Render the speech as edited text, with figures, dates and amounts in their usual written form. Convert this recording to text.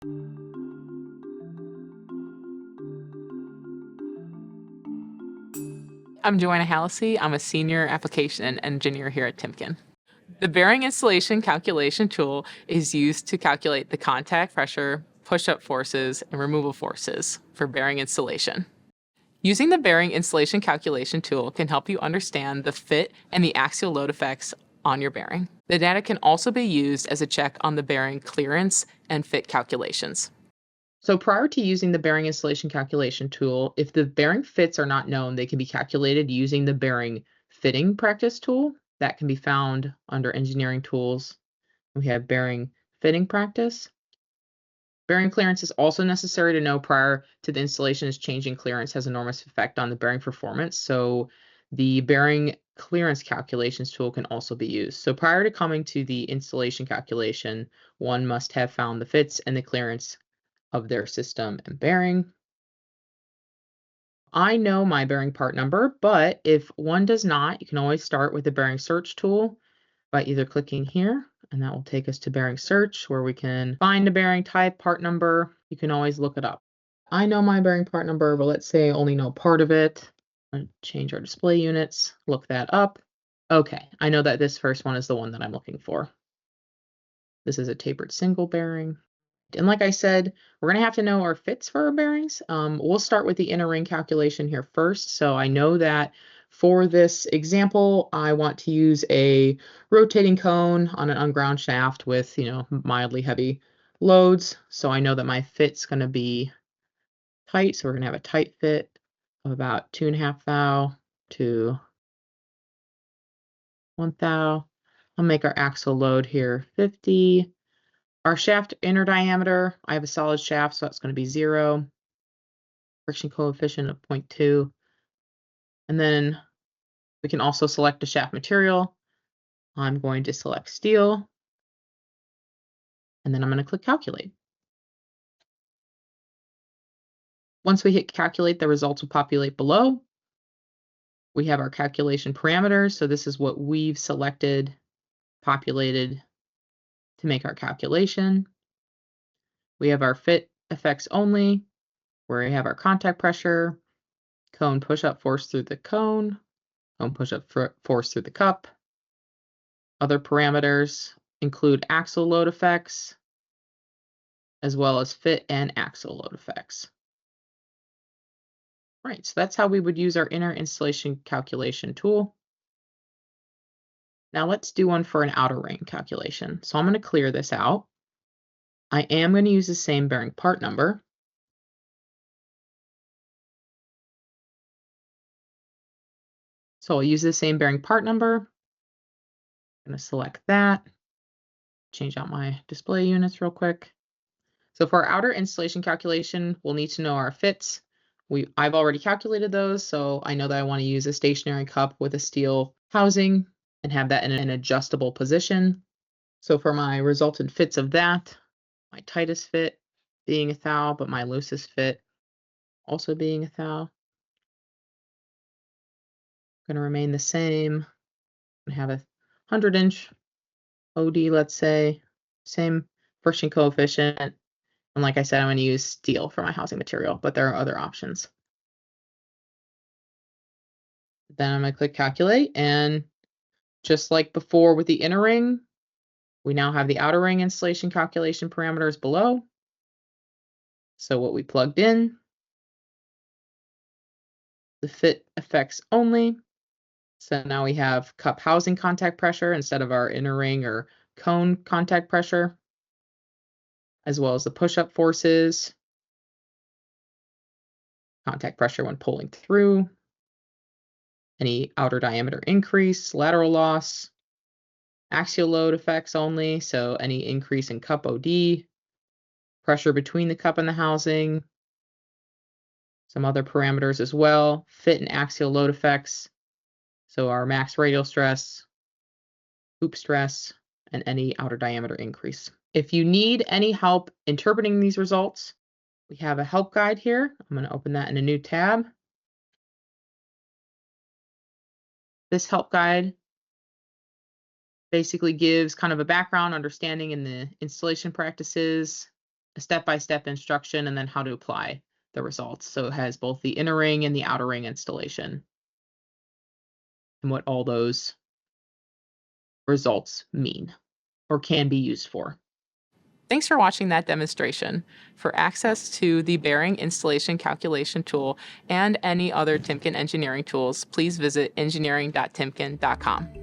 I'm Joanna Hallisey. I'm a senior application engineer here at Timken. The bearing installation calculation tool is used to calculate the contact pressure, push-up forces, and removal forces for bearing installation. Using the bearing installation calculation tool can help you understand the fit and the axial load effects on your bearing. The data can also be used as a check on the bearing clearance and fit calculations. So prior to using the bearing installation calculation tool, if the bearing fits are not known, they can be calculated using the bearing fitting practice tool. That can be found under engineering tools. We have bearing fitting practice. Bearing clearance is also necessary to know prior to the installation, as changing clearance has enormous effect on the bearing performance. So the bearing clearance calculations tool can also be used. So prior to coming to the installation calculation, one must have found the fits and the clearance of their system and bearing. I know my bearing part number, but if one does not, you can always start with the bearing search tool by either clicking here, and that will take us to bearing search, where we can find a bearing type, part number. You can always look it up. I know my bearing part number, but let's say I only know part of it. I'm going to change our display units, look that up. Okay, I know that this first one is the one that I'm looking for. This is a tapered single bearing. And like I said, we're going to have to know our fits for our bearings. We'll start with the inner ring calculation here first. So I know that for this example, I want to use a rotating cone on an unground shaft with, mildly heavy loads. So I know that my fit's going to be tight. So we're going to have a tight fit of about 2.5 thou to 1 thou. I'll make our axle load here 50. Our shaft inner diameter, I have a solid shaft, so that's going to be 0. Friction coefficient of 0.2. And then we can also select a shaft material. I'm going to select steel. And then I'm going to click calculate. Once we hit calculate, the results will populate below. We have our calculation parameters. So this is what we've selected, populated to make our calculation. We have our fit effects only, where we have our contact pressure, cone push-up force through the cone push-up force through the cup. Other parameters include axle load effects, as well as fit and axle load effects. Right, so that's how we would use our inner installation calculation tool. Now let's do one for an outer ring calculation. So I'm going to clear this out. I am going to use the same bearing part number. So I'll use the same bearing part number. I'm going to select that. Change out my display units real quick. So for our outer installation calculation, we'll need to know our fits. I've already calculated those, so I know that I want to use a stationary cup with a steel housing and have that in an adjustable position. So for my resultant fits of that, my tightest fit being 1 thou, but my loosest fit also being 1 thou. Going to remain the same. I have a 100-inch OD, let's say, same friction coefficient. And like I said, I'm going to use steel for my housing material, but there are other options. Then I'm going to click calculate, and just like before with the inner ring, we now have the outer ring installation calculation parameters below. So what we plugged in, the fit effects only. So now we have cup housing contact pressure instead of our inner ring or cone contact pressure, as well as the push-up forces, contact pressure when pulling through, any outer diameter increase, lateral loss, axial load effects only, so any increase in cup OD, pressure between the cup and the housing, some other parameters as well, fit and axial load effects, so our max radial stress, hoop stress, and any outer diameter increase. If you need any help interpreting these results, we have a help guide here. I'm going to open that in a new tab. This help guide basically gives kind of a background understanding in the installation practices, a step-by-step instruction and then how to apply the results. So it has both the inner ring and the outer ring installation and what all those results mean or can be used for. Thanks for watching that demonstration. For access to the bearing installation calculation tool and any other Timken engineering tools, please visit engineering.timken.com.